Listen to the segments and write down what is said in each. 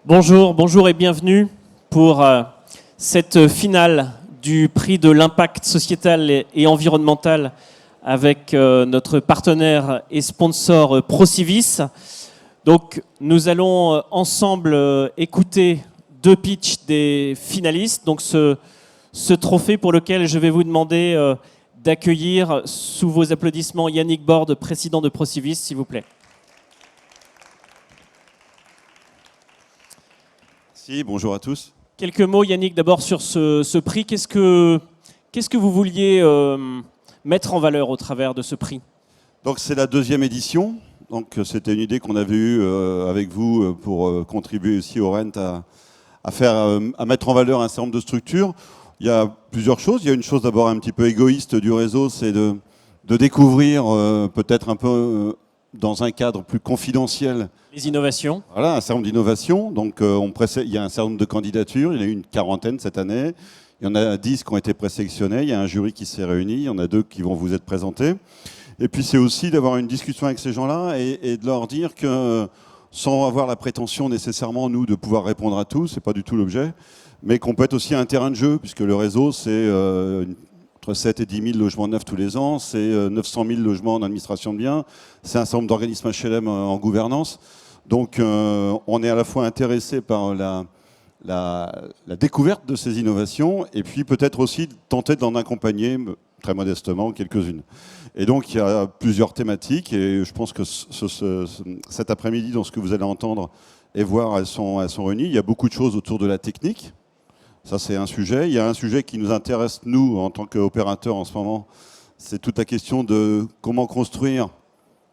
Bonjour, bonjour et bienvenue pour cette finale du prix de l'impact sociétal et environnemental avec notre partenaire et sponsor Procivis. Donc nous allons ensemble écouter deux pitchs des finalistes. Donc ce trophée pour lequel je vais vous demander d'accueillir sous vos applaudissements Yannick Borde, président de Procivis, s'il vous plaît. Bonjour à tous. Quelques mots, Yannick, d'abord sur ce prix. Qu'est-ce que vous vouliez mettre en valeur au travers de ce prix? Donc c'est la deuxième édition. Donc c'était une idée qu'on avait eue avec vous pour contribuer aussi au RENT à mettre en valeur un certain nombre de structures. Il y a plusieurs choses. Il y a une chose d'abord un petit peu égoïste du réseau, c'est de découvrir peut-être un peu dans un cadre plus confidentiel. Les innovations. Voilà, un certain nombre d'innovations. Donc il y a un certain nombre de candidatures. Il y en a eu une quarantaine cette année. Il y en a 10 qui ont été présélectionnés. Il y a un jury qui s'est réuni. Il y en a 2 qui vont vous être présentés. Et puis c'est aussi d'avoir une discussion avec ces gens-là et de leur dire que sans avoir la prétention nécessairement, nous, de pouvoir répondre à tout, c'est pas du tout l'objet, mais qu'on peut être aussi un terrain de jeu, puisque le réseau, c'est entre 7 et 10 000 logements neufs tous les ans, c'est 900 000 logements en administration de biens, c'est un certain nombre d'organismes HLM en gouvernance. Donc on est à la fois intéressé par la découverte de ces innovations et puis peut-être aussi tenter d'en accompagner très modestement quelques-unes. Et donc il y a plusieurs thématiques et je pense que cet après-midi, dans ce que vous allez entendre et voir, elles sont réunies. Il y a beaucoup de choses autour de la technique. Ça, c'est un sujet. Il y a un sujet qui nous intéresse, nous, en tant qu'opérateurs en ce moment. C'est toute la question de comment construire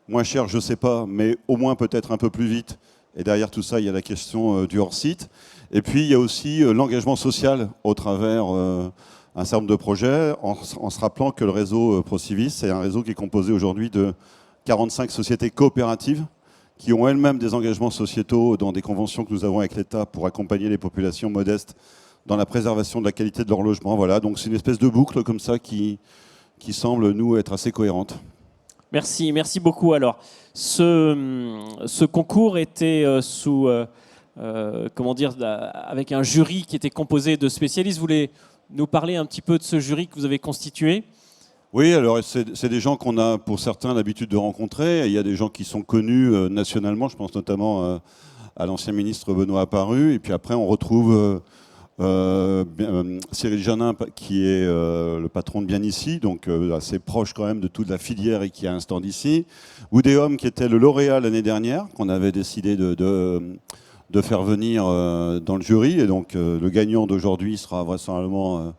moins cher, je ne sais pas, mais au moins peut-être un peu plus vite. Et derrière tout ça, il y a la question du hors-site. Et puis, il y a aussi l'engagement social au travers un certain nombre de projets, en se rappelant que le réseau Procivis, c'est un réseau qui est composé aujourd'hui de 45 sociétés coopératives qui ont elles-mêmes des engagements sociétaux dans des conventions que nous avons avec l'État pour accompagner les populations modestes dans la préservation de la qualité de leur logement. Voilà, donc c'est une espèce de boucle comme ça qui semble, nous, être assez cohérente. Merci beaucoup. Alors, ce concours était avec un jury qui était composé de spécialistes. Vous voulez nous parler un petit peu de ce jury que vous avez constitué ? Oui, alors c'est des gens qu'on a, pour certains, l'habitude de rencontrer. Il y a des gens qui sont connus nationalement, je pense notamment à l'ancien ministre Benoît Apparu. Et puis après, on retrouve Cyril Janin, qui est le patron de Bien Ici, donc assez proche quand même de toute la filière et qui a un stand ici. Oudéum, qui était le lauréat l'année dernière, qu'on avait décidé de faire venir dans le jury. Et donc le gagnant d'aujourd'hui sera vraisemblablement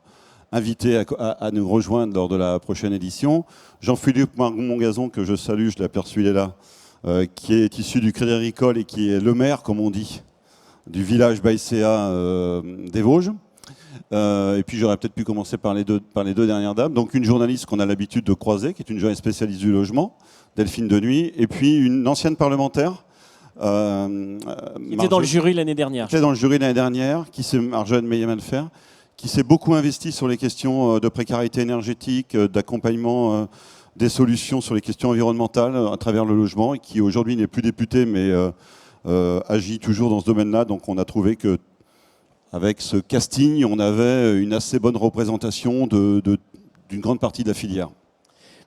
invité à nous rejoindre lors de la prochaine édition. Jean-Philippe Margon-Mongazon, que je salue, je l'ai aperçu, il est là, qui est issu du Crédit Agricole et qui est le maire, comme on dit, du village Baïséa des Vosges. Et puis j'aurais peut-être pu commencer par les deux dernières dames. Donc une journaliste qu'on a l'habitude de croiser, qui est une journaliste spécialiste du logement, Delphine Denuy, et puis une ancienne parlementaire, qui était dans le jury l'année dernière. Qui était dans le jury l'année dernière, Marjolaine Meillet-Malfer, qui s'est beaucoup investie sur les questions de précarité énergétique, d'accompagnement des solutions sur les questions environnementales à travers le logement, et qui aujourd'hui n'est plus députée, mais agit toujours dans ce domaine-là. Donc on a trouvé que avec ce casting, on avait une assez bonne représentation d'une grande partie de la filière.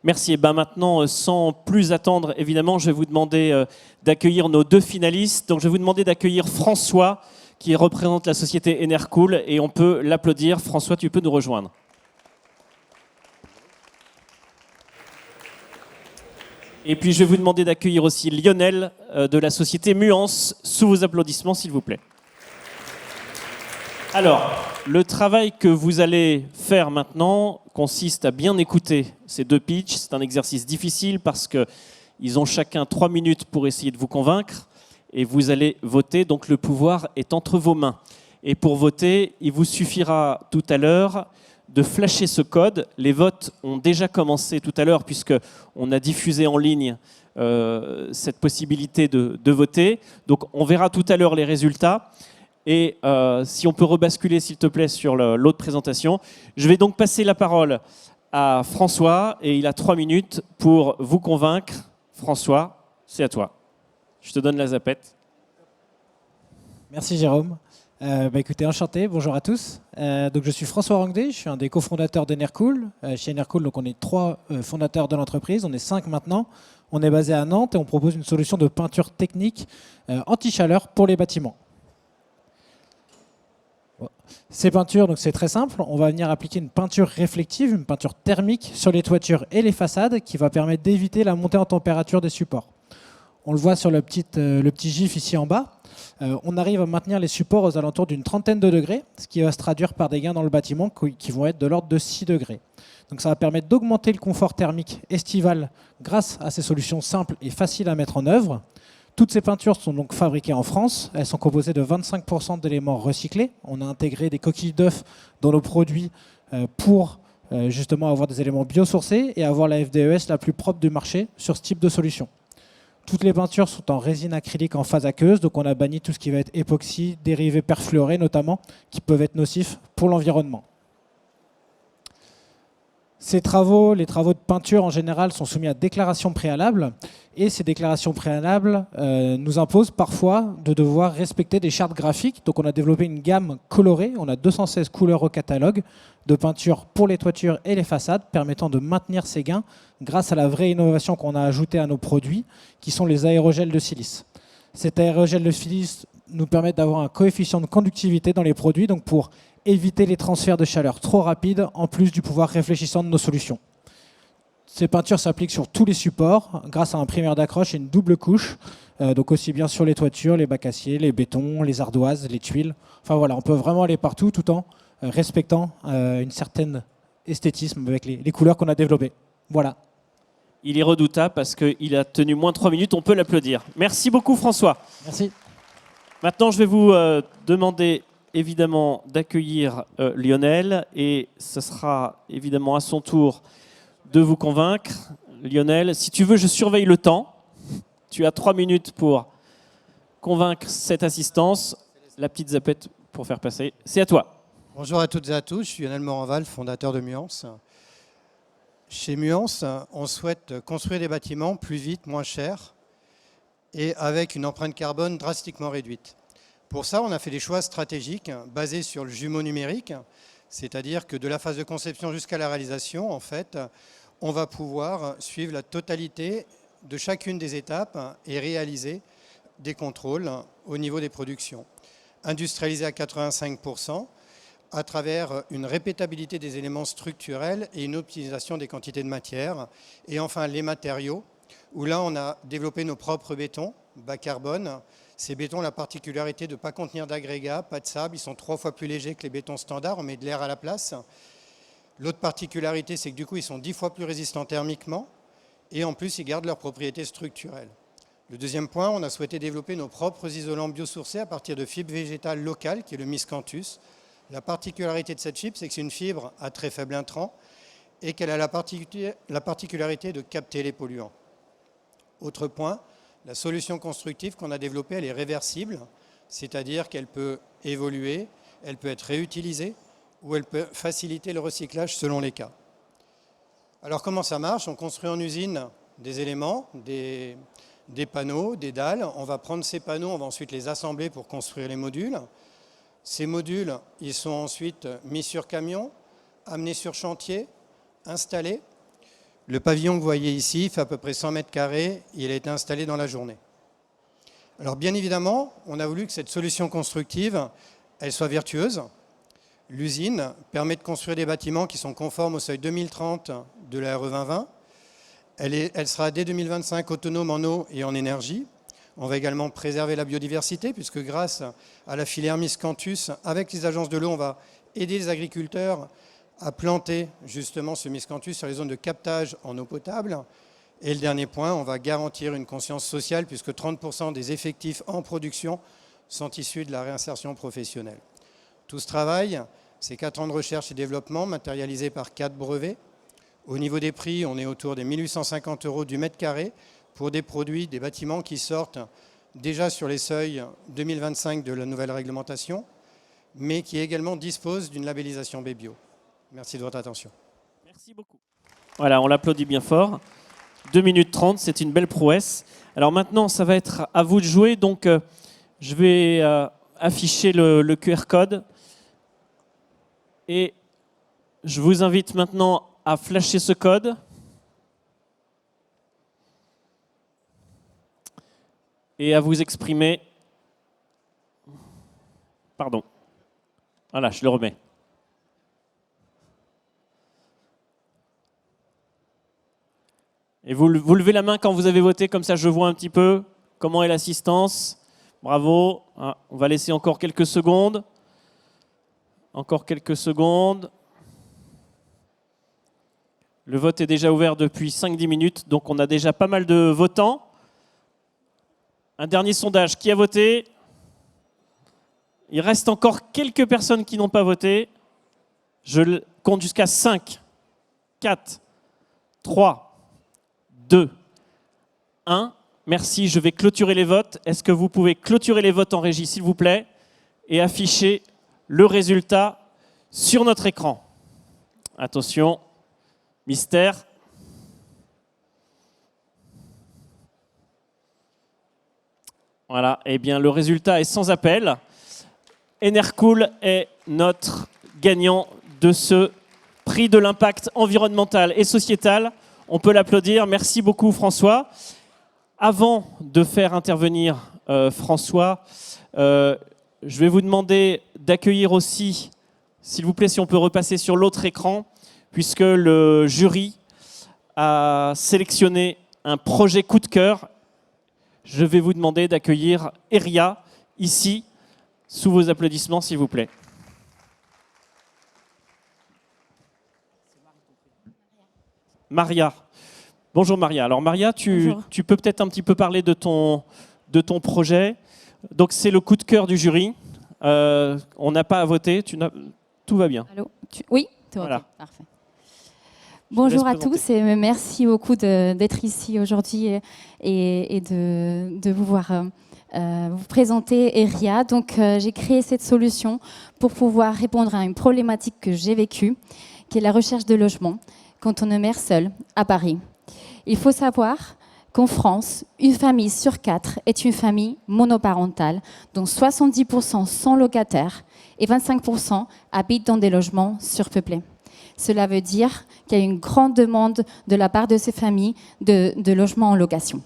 Merci. Et maintenant, sans plus attendre, évidemment, je vais vous demander d'accueillir nos deux finalistes. Donc je vais vous demander d'accueillir François, qui représente la société Enercool, et on peut l'applaudir. François, tu peux nous rejoindre. Et puis je vais vous demander d'accueillir aussi Lionel de la société Muance, sous vos applaudissements, s'il vous plaît. Alors, le travail que vous allez faire maintenant consiste à bien écouter ces deux pitchs. C'est un exercice difficile parce qu'ils ont chacun 3 minutes pour essayer de vous convaincre et vous allez voter. Donc le pouvoir est entre vos mains. Et pour voter, il vous suffira tout à l'heure de flasher ce code. Les votes ont déjà commencé tout à l'heure puisqu'on a diffusé en ligne cette possibilité de voter. Donc on verra tout à l'heure les résultats. Et si on peut rebasculer, s'il te plaît, sur l'autre présentation. Je vais donc passer la parole à François et il a 3 minutes pour vous convaincre. François, c'est à toi. Je te donne la zapette. Merci Jérôme. Écoutez, enchanté, bonjour à tous. Donc, je suis François Rangdé, je suis un des cofondateurs d'Enercool. Chez Enercool, donc, on est 3 fondateurs de l'entreprise, on est 5 maintenant. On est basé à Nantes et on propose une solution de peinture technique anti-chaleur pour les bâtiments. Ces peintures, donc c'est très simple, on va venir appliquer une peinture réflective, une peinture thermique sur les toitures et les façades qui va permettre d'éviter la montée en température des supports. On le voit sur le petit gif ici en bas. On arrive à maintenir les supports aux alentours d'une trentaine de degrés, ce qui va se traduire par des gains dans le bâtiment qui vont être de l'ordre de 6 degrés. Donc ça va permettre d'augmenter le confort thermique estival grâce à ces solutions simples et faciles à mettre en œuvre. Toutes ces peintures sont donc fabriquées en France. Elles sont composées de 25% d'éléments recyclés. On a intégré des coquilles d'œufs dans nos produits pour justement avoir des éléments biosourcés et avoir la FDES la plus propre du marché sur ce type de solution. Toutes les peintures sont en résine acrylique en phase aqueuse, donc on a banni tout ce qui va être époxy, dérivés perfluorés notamment, qui peuvent être nocifs pour l'environnement. Les travaux de peinture en général sont soumis à déclaration préalable et ces déclarations préalables nous imposent parfois de devoir respecter des chartes graphiques. Donc on a développé une gamme colorée, on a 216 couleurs au catalogue de peinture pour les toitures et les façades permettant de maintenir ces gains grâce à la vraie innovation qu'on a ajoutée à nos produits qui sont les aérogels de silice. Cet aérogel de silice nous permet d'avoir un coefficient de conductivité dans les produits donc pour éviter les transferts de chaleur trop rapides, en plus du pouvoir réfléchissant de nos solutions. Ces peintures s'appliquent sur tous les supports, grâce à un primaire d'accroche et une double couche, donc aussi bien sur les toitures, les bacs aciers, les bétons, les ardoises, les tuiles. Enfin voilà, on peut vraiment aller partout tout en respectant une certaine esthétisme avec les couleurs qu'on a développées. Voilà. Il est redoutable parce qu'il a tenu moins de 3 minutes, on peut l'applaudir. Merci beaucoup François. Merci. Maintenant, je vais vous demander évidemment d'accueillir Lionel et ce sera évidemment à son tour de vous convaincre. Lionel, si tu veux, je surveille le temps. Tu as 3 minutes pour convaincre cette assistance. La petite zapette pour faire passer. C'est à toi. Bonjour à toutes et à tous, je suis Lionel Moranval, fondateur de Muance. Chez Muance, on souhaite construire des bâtiments plus vite, moins chers et avec une empreinte carbone drastiquement réduite. Pour ça, on a fait des choix stratégiques basés sur le jumeau numérique, c'est-à-dire que de la phase de conception jusqu'à la réalisation, en fait, on va pouvoir suivre la totalité de chacune des étapes et réaliser des contrôles au niveau des productions. Industrialisé à 85% à travers une répétabilité des éléments structurels et une optimisation des quantités de matière. Et enfin, les matériaux, où là, on a développé nos propres bétons, bas carbone. Ces bétons ont la particularité de ne pas contenir d'agrégats, pas de sable. Ils sont 3 fois plus légers que les bétons standards. On met de l'air à la place. L'autre particularité, c'est que du coup, ils sont 10 fois plus résistants thermiquement. Et en plus, ils gardent leurs propriétés structurelles. Le deuxième point, on a souhaité développer nos propres isolants biosourcés à partir de fibres végétales locales, qui est le miscanthus. La particularité de cette fibre, c'est que c'est une fibre à très faible intrant et qu'elle a la particularité de capter les polluants. Autre point, la solution constructive qu'on a développée, elle est réversible, c'est-à-dire qu'elle peut évoluer, elle peut être réutilisée ou elle peut faciliter le recyclage selon les cas. Alors comment ça marche? On construit en usine des éléments, des panneaux, des dalles. On va prendre ces panneaux, on va ensuite les assembler pour construire les modules. Ces modules, ils sont ensuite mis sur camion, amenés sur chantier, installés. Le pavillon que vous voyez ici fait à peu près 100 mètres carrés. Il a été installé dans la journée. Alors bien évidemment, on a voulu que cette solution constructive, elle soit vertueuse. L'usine permet de construire des bâtiments qui sont conformes au seuil 2030 de la RE 2020. Elle sera dès 2025 autonome en eau et en énergie. On va également préserver la biodiversité puisque grâce à la filière miscanthus, avec les agences de l'eau, on va aider les agriculteurs à planter justement ce miscanthus sur les zones de captage en eau potable. Et le dernier point, on va garantir une conscience sociale puisque 30% des effectifs en production sont issus de la réinsertion professionnelle. Tout ce travail, c'est 4 ans de recherche et développement matérialisés par 4 brevets. Au niveau des prix, on est autour des 1 850 € du mètre carré pour des produits, des bâtiments qui sortent déjà sur les seuils 2025 de la nouvelle réglementation, mais qui également disposent d'une labellisation B-Bio. Merci de votre attention. Merci beaucoup. Voilà, on l'applaudit bien fort. 2 minutes 30, c'est une belle prouesse. Alors maintenant, ça va être à vous de jouer. Donc, je vais afficher le QR code. Et je vous invite maintenant à flasher ce code. Et à vous exprimer. Pardon. Voilà, je le remets. Et vous levez la main quand vous avez voté, comme ça je vois un petit peu comment est l'assistance. Bravo. Ah, on va laisser encore quelques secondes. Encore quelques secondes. Le vote est déjà ouvert depuis 5-10 minutes, donc on a déjà pas mal de votants. Un dernier sondage. Qui a voté? Il reste encore quelques personnes qui n'ont pas voté. Je compte jusqu'à 5, 4, 3, 2, 1. Merci, je vais clôturer les votes. Est-ce que vous pouvez clôturer les votes en régie, s'il vous plaît, et afficher le résultat sur notre écran? Attention, mystère. Voilà, eh bien le résultat est sans appel. Enercool est notre gagnant de ce prix de l'impact environnemental et sociétal. On peut l'applaudir. Merci beaucoup François. Avant de faire intervenir François, je vais vous demander d'accueillir aussi, s'il vous plaît, si on peut repasser sur l'autre écran, puisque le jury a sélectionné un projet coup de cœur. Je vais vous demander d'accueillir Eria, ici, sous vos applaudissements, s'il vous plaît. Maria. Bonjour Maria. Alors Maria, tu peux peut-être un petit peu parler de ton projet. Donc c'est le coup de cœur du jury. On n'a pas à voter. Tout va bien. Allô Oui, tout voilà. OK. Parfait. Bonjour à tous et merci beaucoup d'être ici aujourd'hui et de vous voir vous présenter Eria. Donc j'ai créé cette solution pour pouvoir répondre à une problématique que j'ai vécue, qui est la recherche de logement quand on est mère seule à Paris. Il faut savoir qu'en France, une famille sur 4 est une famille monoparentale, dont 70% sont locataires et 25% habitent dans des logements surpeuplés. Cela veut dire qu'il y a une grande demande de la part de ces familles de logements en location.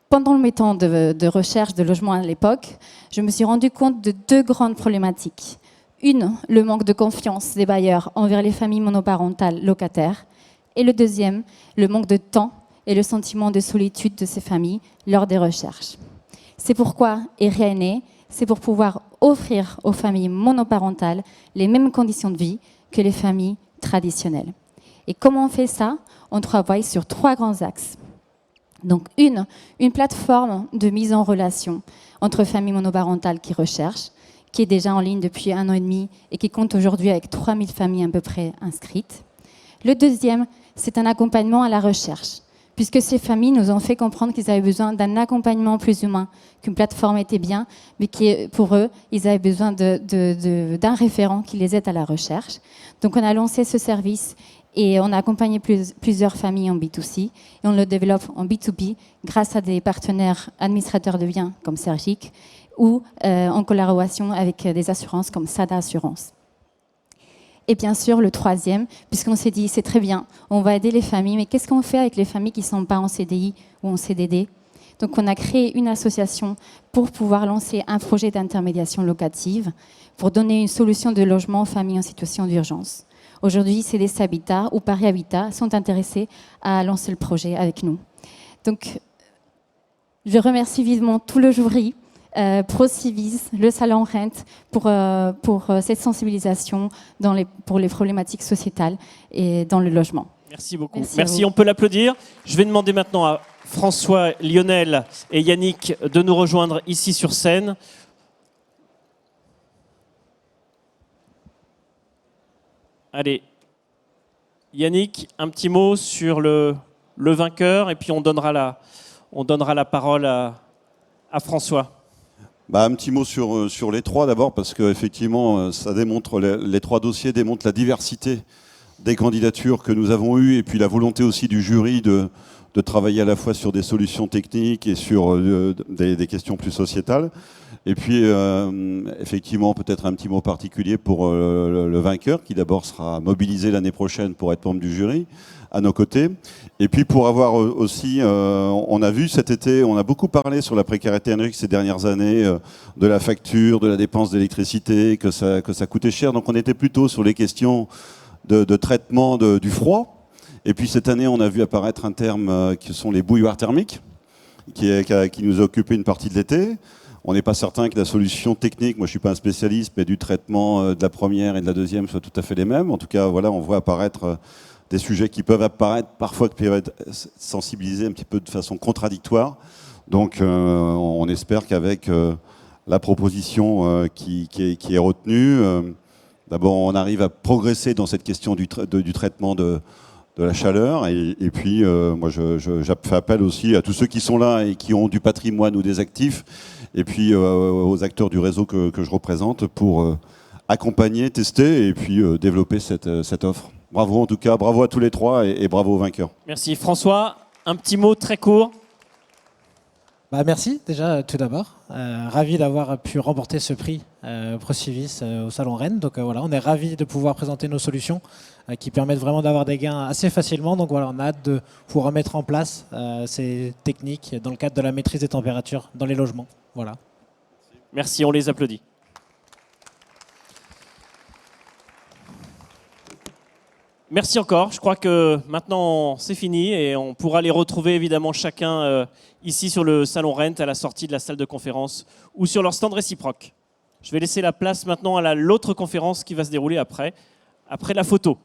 Pendant mes temps de recherche de logement à l'époque, je me suis rendu compte de 2 grandes problématiques. Une, le manque de confiance des bailleurs envers les familles monoparentales locataires. Et le deuxième, le manque de temps et le sentiment de solitude de ces familles lors des recherches. C'est pourquoi Eria est né, c'est pour pouvoir offrir aux familles monoparentales les mêmes conditions de vie que les familles traditionnelles. Et comment on fait ça? On travaille sur 3 grands axes. Donc une plateforme de mise en relation entre familles monoparentales qui recherchent, qui est déjà en ligne depuis 1 an et demi et qui compte aujourd'hui avec 3000 familles à peu près inscrites. Le deuxième, c'est un accompagnement à la recherche, puisque ces familles nous ont fait comprendre qu'ils avaient besoin d'un accompagnement plus humain, qu'une plateforme était bien, mais que pour eux, ils avaient besoin d'un référent qui les aide à la recherche. Donc on a lancé ce service et on a accompagné plusieurs familles en B2C et on le développe en B2B grâce à des partenaires administrateurs de biens comme Sergic ou en collaboration avec des assurances comme Sada Assurance. Et bien sûr, le troisième, puisqu'on s'est dit, c'est très bien, on va aider les familles, mais qu'est-ce qu'on fait avec les familles qui ne sont pas en CDI ou en CDD? Donc, on a créé une association pour pouvoir lancer un projet d'intermédiation locative pour donner une solution de logement aux familles en situation d'urgence. Aujourd'hui, CDC Habitat ou Paris Habitat sont intéressés à lancer le projet avec nous. Donc, je remercie vivement tout le jury, ProCivis, le Salon Rent, pour cette sensibilisation pour les problématiques sociétales et dans le logement. Merci beaucoup. Merci, on peut l'applaudir. Je vais demander maintenant à François, Lionel et Yannick de nous rejoindre ici sur scène. Allez, Yannick, un petit mot sur le vainqueur et puis on donnera la parole à François. Un petit mot sur les 3 d'abord, parce qu'effectivement, ça démontre, les 3 dossiers démontrent la diversité des candidatures que nous avons eues et puis la volonté aussi du jury de de travailler à la fois sur des solutions techniques et sur des questions plus sociétales. Et puis, effectivement, peut-être un petit mot particulier pour le vainqueur, qui d'abord sera mobilisé l'année prochaine pour être membre du jury, à nos côtés. Et puis, pour avoir aussi, on a vu cet été, on a beaucoup parlé sur la précarité énergétique ces dernières années, de la facture, de la dépense d'électricité, que ça coûtait cher. Donc, on était plutôt sur les questions de traitement du froid. Et puis, cette année, on a vu apparaître un terme qui sont les bouilloires thermiques, qui nous a occupé une partie de l'été. On n'est pas certain que la solution technique, moi je ne suis pas un spécialiste, mais du traitement de la première et de la deuxième soit tout à fait les mêmes. En tout cas, voilà, on voit apparaître des sujets qui peuvent apparaître parfois, qui peuvent être sensibilisés un petit peu de façon contradictoire. Donc on espère qu'avec la proposition qui est retenue, d'abord on arrive à progresser dans cette question du traitement de la chaleur, et puis moi je fais appel aussi à tous ceux qui sont là et qui ont du patrimoine ou des actifs, et puis aux acteurs du réseau que je représente pour accompagner, tester et puis développer cette offre. Bravo en tout cas, bravo à tous les trois et bravo aux vainqueurs. Merci François, un petit mot très court. Merci déjà tout d'abord. Ravi d'avoir pu remporter ce prix Procivis au Salon Rennes. Donc voilà, on est ravis de pouvoir présenter nos solutions qui permettent vraiment d'avoir des gains assez facilement. Donc voilà, on a hâte de pouvoir mettre en place ces techniques dans le cadre de la maîtrise des températures dans les logements. Voilà. Merci, on les applaudit. Merci encore. Je crois que maintenant c'est fini et on pourra les retrouver évidemment chacun ici sur le Salon Rent à la sortie de la salle de conférence ou sur leur stand réciproque. Je vais laisser la place maintenant à l'autre conférence qui va se dérouler après la photo.